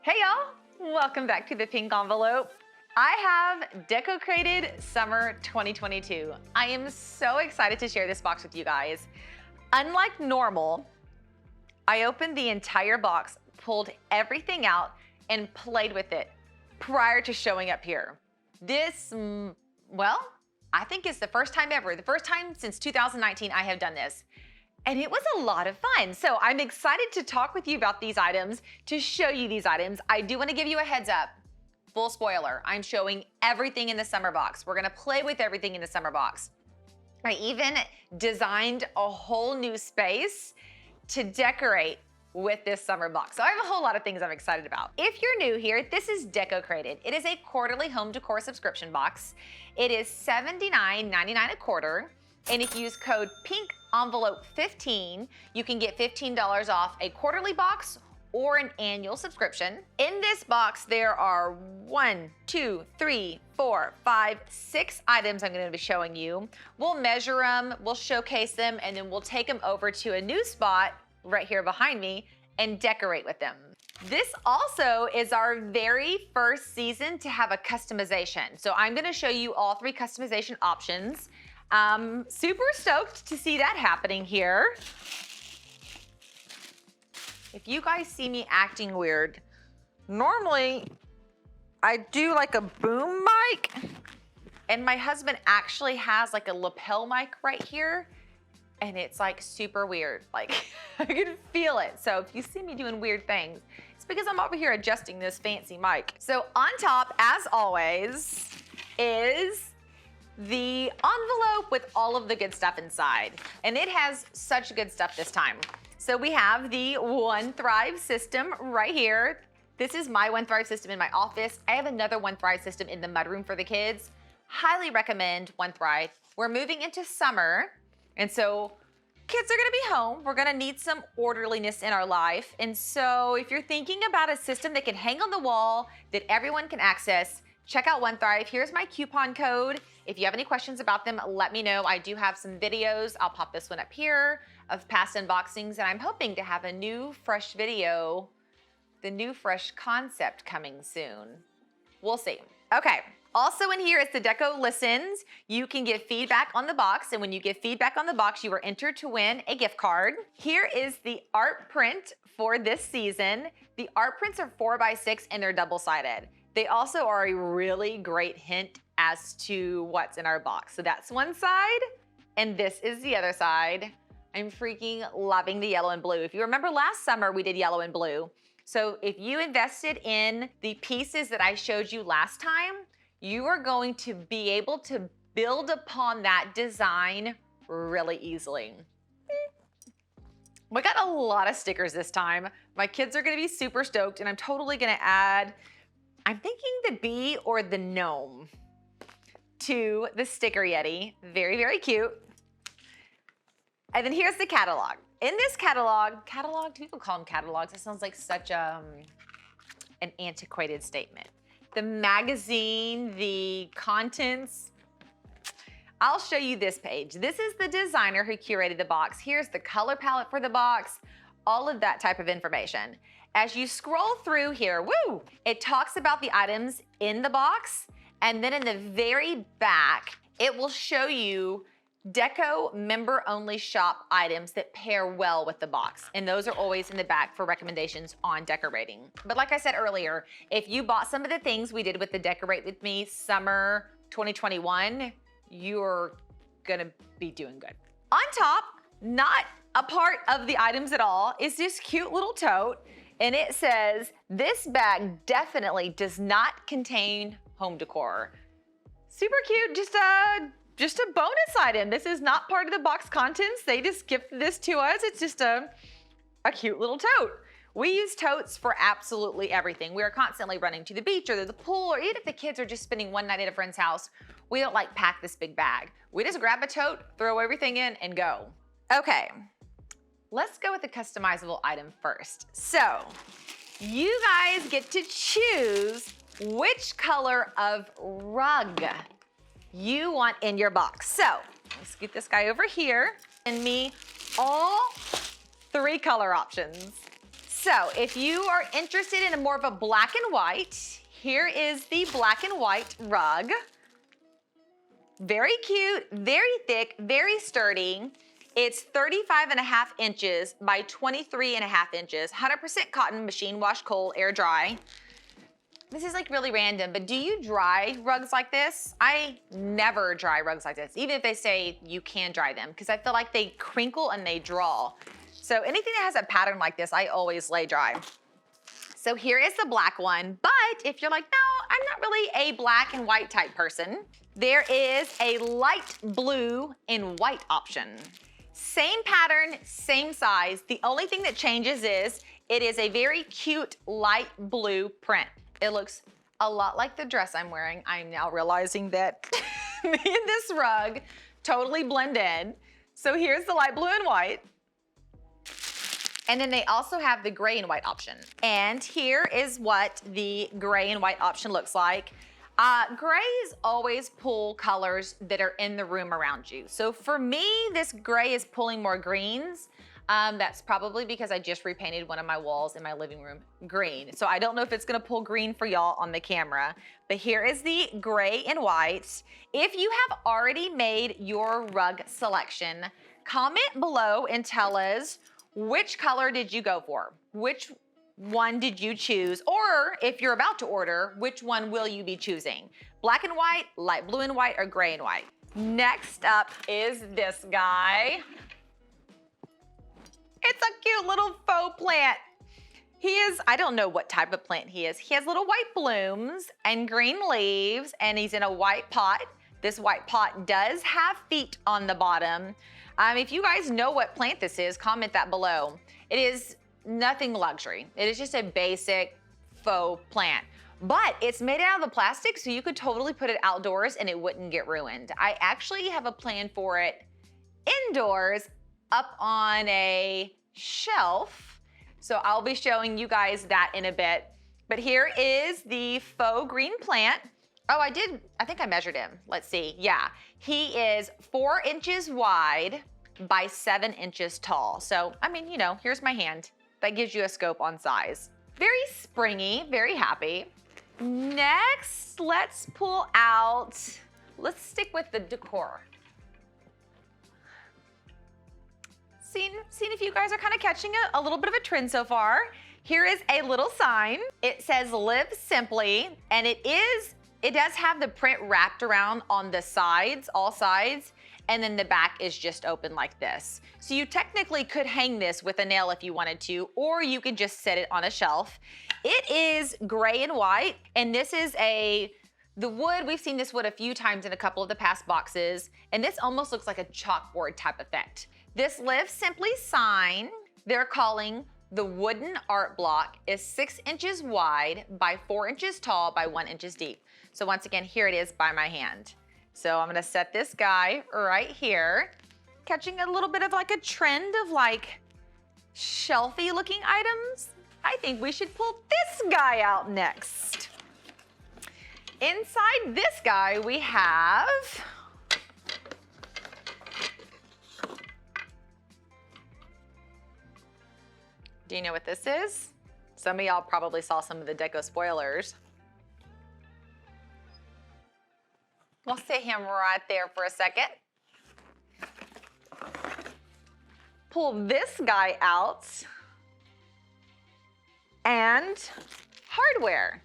Hey y'all, welcome back to the pink envelope. I have Decocrated Summer 2022. I am so excited to share this box with you guys. Unlike normal, I opened the entire box, pulled everything out, and played with it prior to showing up here. This, well, I think it's the first time ever, the first time since 2019 I have done this. And it was a lot of fun. So I'm excited to talk with you about these items, to show you these items. I do want to give you a heads up. Full spoiler, I'm showing everything in the summer box. We're gonna play with everything in the summer box. I even designed a whole new space to decorate with this summer box. So I have a whole lot of things I'm excited about. If you're new here, this is Decocrated. It is a quarterly home decor subscription box. It is $79.99 a quarter. And if you use code PINKENVELOPE15, you can get $15 off a quarterly box or an annual subscription. In this box, there are 6 items I'm gonna be showing you. We'll measure them, we'll showcase them, and then we'll take them over to a new spot right here behind me and decorate with them. This also is our very first season to have a customization. So I'm gonna show you all 3 customization options. Super stoked to see that happening here. If you guys see me acting weird, normally I do like a boom mic, and my husband actually has like a lapel mic right here, and it's like super weird. Like I can feel it. So if you see me doing weird things, it's because I'm over here adjusting this fancy mic. So on top, as always, is the envelope with all of the good stuff inside. And it has such good stuff this time. So we have the One Thrive system right here. This is my One Thrive system in my office. I have another One Thrive system in the mudroom for the kids. Highly recommend One Thrive. We're moving into summer, and so kids are gonna be home. We're gonna need some orderliness in our life. And so if you're thinking about a system that can hang on the wall, that everyone can access, check out One Thrive. Here's my coupon code. If you have any questions about them, let me know. I do have some videos. I'll pop this one up here of past unboxings, and I'm hoping to have a new fresh video, the new fresh concept coming soon. We'll see. Okay, also in here is the Deco Listens. You can give feedback on the box, and when you give feedback on the box, you are entered to win a gift card. Here is the art print for this season. The art prints are 4x6 and they're double-sided. They also are a really great hint as to what's in our box. So that's one side, and this is the other side. I'm freaking loving the yellow and blue. If you remember last summer, we did yellow and blue. So if you invested in the pieces that I showed you last time, you are going to be able to build upon that design really easily. We got a lot of stickers this time. My kids are gonna be super stoked, and I'm totally gonna add, I'm thinking the bee or the gnome to the sticker Yeti. Very, very cute. And then here's the catalog. In this catalog, do people call them catalogs? It sounds like such an antiquated statement. The magazine, the contents. I'll show you this page. This is the designer who curated the box. Here's the color palette for the box, all of that type of information. As you scroll through here, woo, it talks about the items in the box, and then in the very back, it will show you Deco member-only shop items that pair well with the box. And those are always in the back for recommendations on decorating. But like I said earlier, if you bought some of the things we did with the Decorate With Me Summer 2021, you're gonna be doing good. On top, not a part of the items at all, is this cute little tote. And it says, this bag definitely does not contain home decor. Super cute, just a bonus item. This is not part of the box contents. They just gifted this to us. It's just a cute little tote. We use totes for absolutely everything. We are constantly running to the beach or to the pool, or even if the kids are just spending one night at a friend's house, we don't like pack this big bag. We just grab a tote, throw everything in, and go. Okay. Let's go with the customizable item first. So, you guys get to choose which color of rug you want in your box. So, let's get this guy over here and me all 3 color options. So if you are interested in more of a black and white, here is the black and white rug. Very cute, very thick, very sturdy. It's 35.5 inches by 23.5 inches, 100% cotton, machine wash, cold, air dry. This is like really random, but do you dry rugs like this? I never dry rugs like this, even if they say you can dry them, because I feel like they crinkle and they draw. So anything that has a pattern like this, I always lay dry. So here is the black one, but if you're like, no, I'm not really a black and white type person, there is a light blue and white option. Same pattern, same size. The only thing that changes is it is a very cute light blue print. It looks a lot like the dress I'm wearing. I'm now realizing that me and this rug totally blend in. So here's the light blue and white. And then they also have the gray and white option. And here is what the gray and white option looks like. Grays always pull colors that are in the room around you. So for me, this gray is pulling more greens. That's probably because I just repainted one of my walls in my living room green. So I don't know if it's gonna pull green for y'all on the camera, but here is the gray and white. If you have already made your rug selection, comment below and tell us which color did you go for? Which one did you choose? Or if you're about to order, which one will you be choosing? Black and white, light blue and white, or gray and white? Next up is this guy. It's a cute little faux plant. He is, I don't know what type of plant he is. He has little white blooms and green leaves, and he's in a white pot. This white pot does have feet on the bottom. If you guys know what plant this is, comment that below. It is nothing luxury. It is just a basic faux plant. But it's made out of the plastic, so you could totally put it outdoors and it wouldn't get ruined. I actually have a plan for it indoors, up on a shelf. So I'll be showing you guys that in a bit. But here is the faux green plant. Oh, I think I measured him. Let's see, yeah. He is 4 inches wide by 7 inches tall. So, I mean, you know, here's my hand. That gives you a scope on size. Very springy, very happy. Next, let's pull out, let's stick with the decor. Seen if you guys are kind of catching a little bit of a trend so far. Here is a little sign. It says live simply, and it does have the print wrapped around on the sides, all sides, and then the back is just open like this. So you technically could hang this with a nail if you wanted to, or you could just set it on a shelf. It is gray and white, and this is the wood, we've seen this wood a few times in a couple of the past boxes, and this almost looks like a chalkboard type effect. This Live Simply sign, they're calling the wooden art block, is 6 inches wide by 4 inches tall by 1 inch deep. So once again, here it is by my hand. So I'm gonna set this guy right here, catching a little bit of like a trend of like shelfy looking items. I think we should pull this guy out next. Inside this guy we have do you know what this is? Some of y'all probably saw some of the deco spoilers. We'll sit him right there for a second. Pull this guy out. And hardware.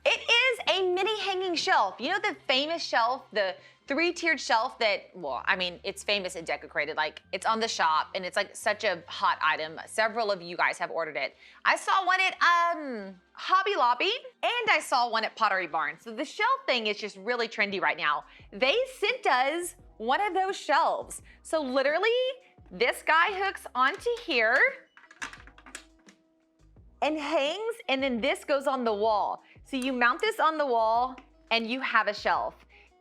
It is a mini hanging shelf. You know the famous shelf, the 3-tiered shelf that, well, I mean, it's famous at Decocrated. Like, it's on the shop, and it's like such a hot item. Several of you guys have ordered it. I saw one at Hobby Lobby, and I saw one at Pottery Barn. So the shelf thing is just really trendy right now. They sent us one of those shelves. So literally, this guy hooks onto here and hangs, and then this goes on the wall. So you mount this on the wall, and you have a shelf.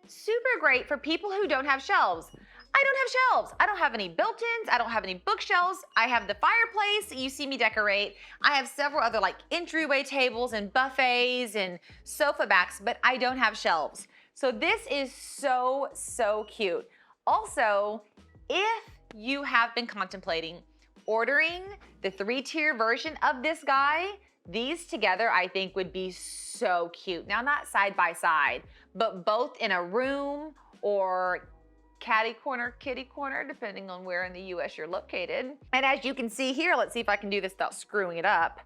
Super great for people who don't have shelves. I don't have shelves. I don't have any built-ins. I don't have any bookshelves. I have the fireplace you see me decorate. I have several other like entryway tables and buffets and sofa backs, but I don't have shelves. So this is so cute. Also, if you have been contemplating ordering the 3-tier version of this guy, these together I think would be so cute. Now, not side by side, but both in a room or caddy corner, kitty corner, depending on where in the US you're located. And as you can see here, let's see if I can do this without screwing it up.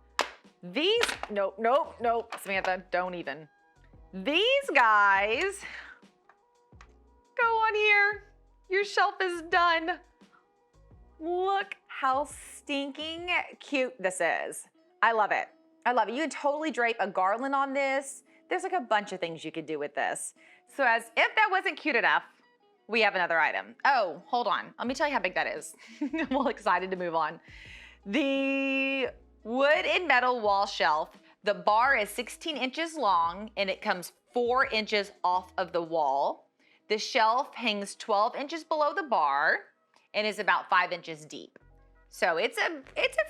These, nope, Samantha, don't even. These guys go on here. Your shelf is done. Look how stinking cute this is. I love it. I love it. You can totally drape a garland on this. There's like a bunch of things you could do with this. So as if that wasn't cute enough, we have another item. Oh, hold on. Let me tell you how big that is. I'm all excited to move on. The wood and metal wall shelf. The bar is 16 inches long and it comes 4 inches off of the wall. The shelf hangs 12 inches below the bar and is about 5 inches deep. So it's a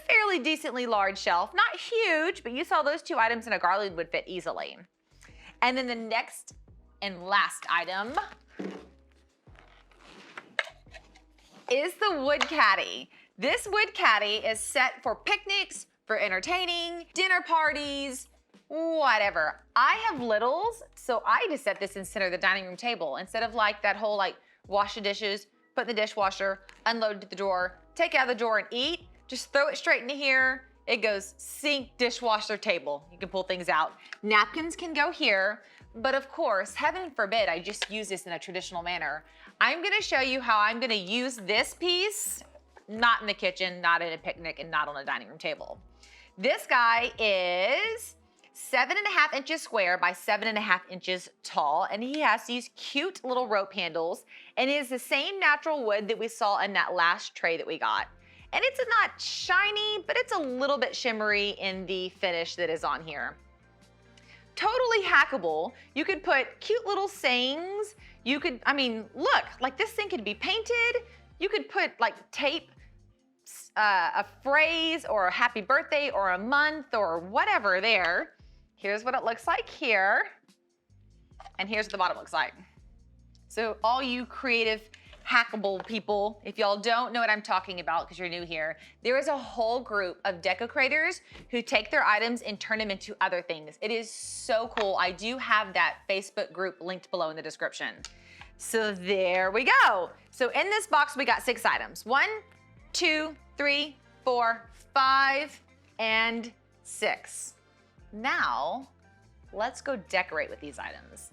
fairly decently large shelf. Not huge, but you saw those 2 items and a garland would fit easily. And then the next and last item is the wood caddy. This wood caddy is set for picnics, for entertaining, dinner parties, whatever. I have littles, so I just set this in the center of the dining room table instead of like that whole like wash the dishes, put in the dishwasher, unload it to the drawer, take it out of the drawer and eat. Just throw it straight into here. It goes sink, dishwasher, table. You can pull things out. Napkins can go here, but of course, heaven forbid I just use this in a traditional manner. I'm gonna show you how I'm gonna use this piece, not in the kitchen, not at a picnic, and not on a dining room table. This guy is 7.5 inches square by 7.5 inches tall, and he has these cute little rope handles, and it is the same natural wood that we saw in that last tray that we got. And it's not shiny, but it's a little bit shimmery in the finish that is on here. Totally hackable. You could put cute little sayings. You could, I mean, look, like this thing could be painted. You could put like tape, a phrase or a happy birthday or a month or whatever there. Here's what it looks like here. And here's what the bottom looks like. So all you creative, hackable people, if y'all don't know what I'm talking about because you're new here, there is a whole group of deco-creators who take their items and turn them into other things. It is so cool. I do have that Facebook group linked below in the description. So there we go. So in this box, we got 6 items. 1, 2, 3, 4, 5, and 6. Now, let's go decorate with these items.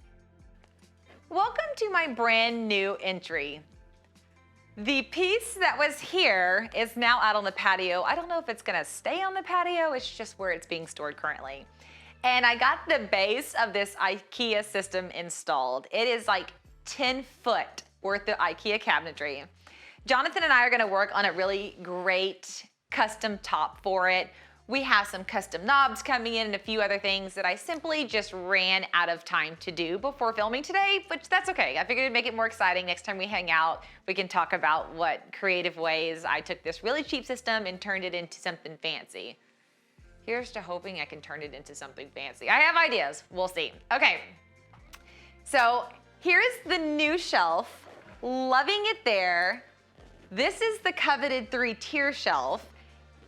Welcome to my brand new entry. The piece that was here is now out on the patio. I don't know if it's gonna stay on the patio, it's just where it's being stored currently. And I got the base of this IKEA system installed. It is like 10 foot worth of IKEA cabinetry. Jonathan and I are gonna work on a really great custom top for it. We have some custom knobs coming in and a few other things that I simply just ran out of time to do before filming today, which that's okay. I figured it'd make it more exciting. Next time we hang out, we can talk about what creative ways I took this really cheap system and turned it into something fancy. Here's to hoping I can turn it into something fancy. I have ideas, we'll see. Okay, so here's the new shelf. Loving it there. This is the coveted 3-tier shelf.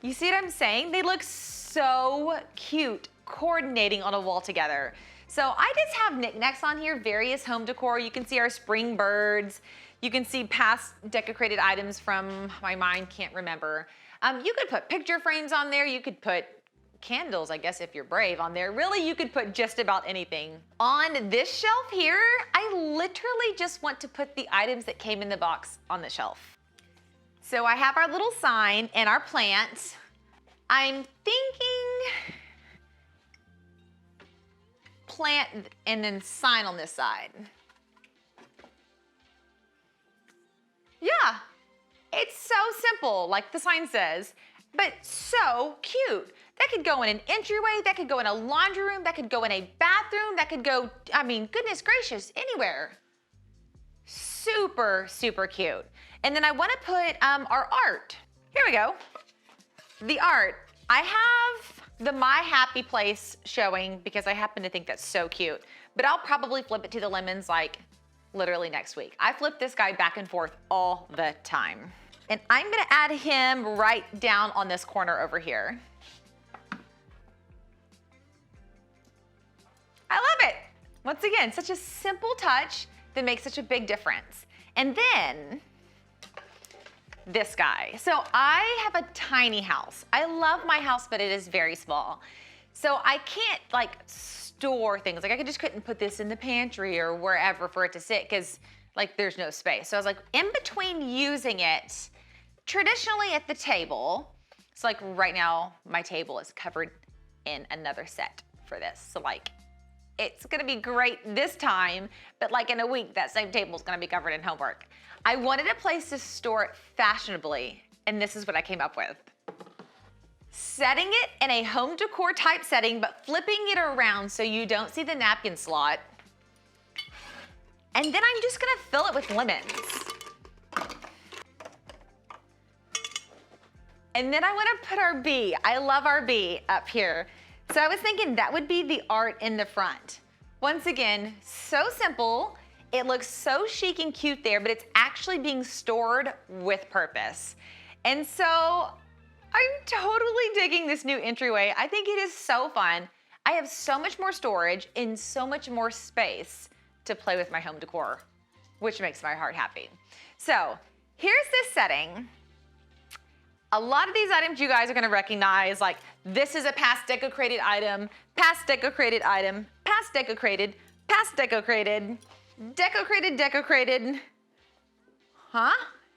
You see what I'm saying? They look so cute coordinating on a wall together. So I just have knickknacks on here, various home decor. You can see our spring birds. You can see past decorated items from my mind, can't remember. You could put picture frames on there. You could put candles, I guess, if you're brave on there. Really, you could put just about anything. On this shelf here, I literally just want to put the items that came in the box on the shelf. So I have our little sign and our plant. I'm thinking plant and then sign on this side. Yeah, it's so simple, like the sign says, but so cute. That could go in an entryway, that could go in a laundry room, that could go in a bathroom, that could go, I mean, goodness gracious, anywhere. Super, super cute. And then I want to put our art. Here we go. The art. I have the My Happy Place showing because I happen to think that's so cute. But I'll probably flip it to the lemons like literally next week. I flip this guy back and forth all the time. And I'm gonna add him right down on this corner over here. I love it. Once again, such a simple touch that makes such a big difference. And then this guy. So I have a tiny house. I love my house, but it is very small. So I can't like store things. Like I just couldn't put this in the pantry or wherever for it to sit because like there's no space. So I was like in between using it traditionally at the table. So like right now my table is covered in another set for this. So like it's gonna be great this time, but like in a week, that same table is gonna be covered in homework. I wanted a place to store it fashionably, and this is what I came up with. Setting it in a home decor type setting, but flipping it around so you don't see the napkin slot. And then I'm just gonna fill it with lemons. And then I wanna put our bee. I love our bee up here. So I was thinking that would be the art in the front. Once again, so simple. It looks so chic and cute there, but it's actually being stored with purpose. And so I'm totally digging this new entryway. I think it is so fun. I have so much more storage and so much more space to play with my home decor, which makes my heart happy. So here's this setting. A lot of these items you guys are gonna recognize, like this is a past Decocrated item, past Decocrated item, past Decocrated, past Decocrated, Decocrated, Decocrated. Huh?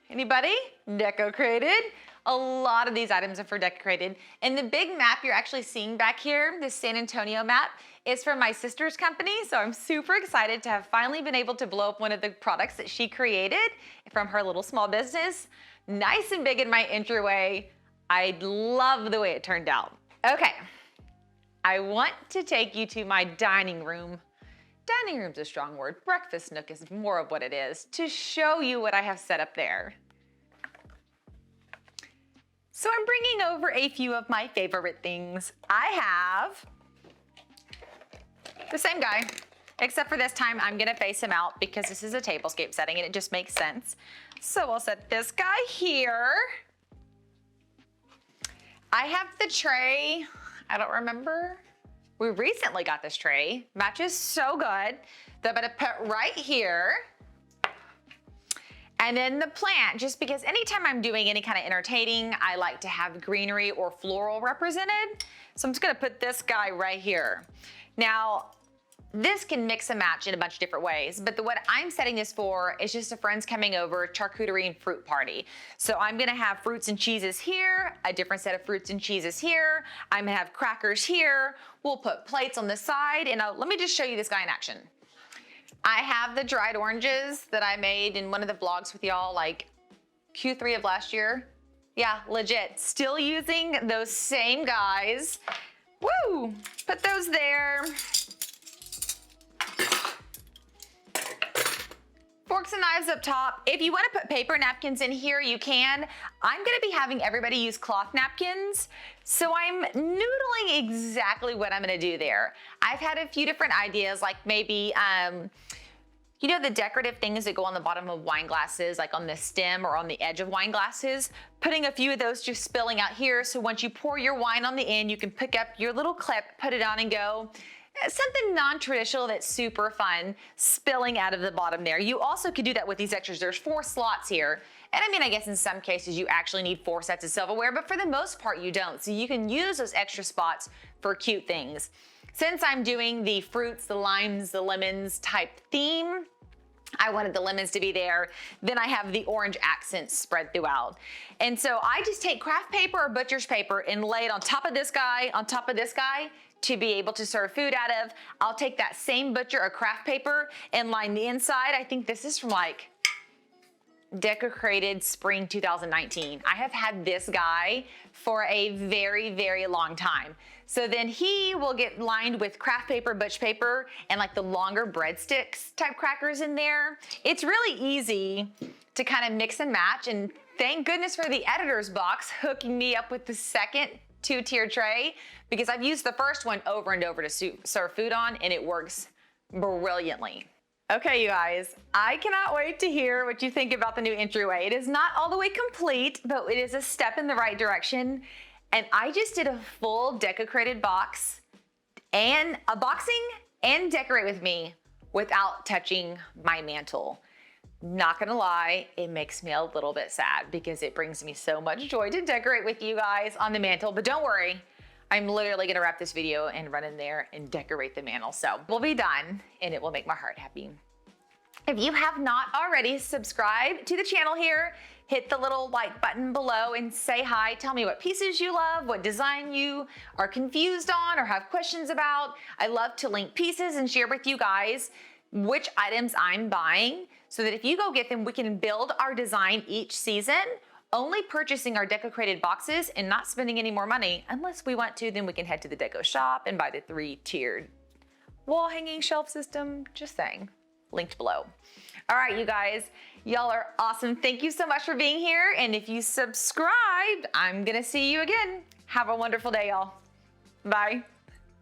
Anybody? Decocrated. A lot of these items are for Decocrated. And the big map you're actually seeing back here, this San Antonio map, is from my sister's company. So I'm super excited to have finally been able to blow up one of the products that she created from her little small business. Nice and big in my entryway. I love the way it turned out. Okay, I want to take you to my dining room. Dining room's a strong word. Breakfast nook is more of what it is, to show you what I have set up there. So I'm bringing over a few of my favorite things. I have the same guy, except for this time I'm gonna face him out because this is a tablescape setting and it just makes sense. So I'll set this guy here. I have the tray. I don't remember. We recently got this tray. Matches so good that I'm gonna put right here. And then the plant, just because anytime I'm doing any kind of entertaining, I like to have greenery or floral represented. So I'm just gonna put this guy right here. Now, this can mix and match in a bunch of different ways, but what I'm setting this for is just a friends coming over, charcuterie and fruit party. So I'm gonna have fruits and cheeses here, a different set of fruits and cheeses here. I'm gonna have crackers here. We'll put plates on the side, and let me just show you this guy in action. I have the dried oranges that I made in one of the vlogs with y'all, like Q3 of last year. Yeah, legit, still using those same guys. Woo, put those there. Forks and knives up top. If you want to put paper napkins in here, you can. I'm going to be having everybody use cloth napkins. So I'm noodling exactly what I'm going to do there. I've had a few different ideas, like maybe, you know, the decorative things that go on the bottom of wine glasses, like on the stem or on the edge of wine glasses, putting a few of those just spilling out here. So once you pour your wine on the end, you can pick up your little clip, put it on and go. Something non-traditional that's super fun, spilling out of the bottom there. You also could do that with these extras. There's 4 slots here. And I mean, I guess in some cases you actually need 4 sets of silverware, but for the most part you don't. So you can use those extra spots for cute things. Since I'm doing the fruits, the limes, the lemons type theme, I wanted the lemons to be there. Then I have the orange accents spread throughout. And so I just take craft paper or butcher's paper and lay it on top of this guy, on top of this guy, to be able to serve food out of. I'll take that same butcher or craft paper and line the inside. I think this is from like Decocrated Spring 2019. I have had this guy for a very, very long time. So then he will get lined with craft paper, butch paper, and like the longer breadsticks type crackers in there. It's really easy to kind of mix and match, and thank goodness for the editor's box hooking me up with the second 2-tier tray, because I've used the first one over and over to serve food on, and it works brilliantly. Okay, you guys, I cannot wait to hear what you think about the new entryway. It is not all the way complete, but it is a step in the right direction. And I just did a full Decocrated box and unboxing and decorate with me without touching my mantle. Not gonna lie, it makes me a little bit sad because it brings me so much joy to decorate with you guys on the mantle, but don't worry. I'm literally gonna wrap this video and run in there and decorate the mantle. So we'll be done and it will make my heart happy. If you have not already, subscribe to the channel here, hit the little like button below and say hi. Tell me what pieces you love, what design you are confused on or have questions about. I love to link pieces and share with you guys which items I'm buying so that if you go get them, we can build our design each season, only purchasing our Decocrated boxes and not spending any more money. Unless we want to, then we can head to the deco shop and buy the 3-tiered wall hanging shelf system. Just saying, linked below. All right, you guys, y'all are awesome. Thank you so much for being here. And if you subscribed, I'm gonna see you again. Have a wonderful day, y'all. Bye.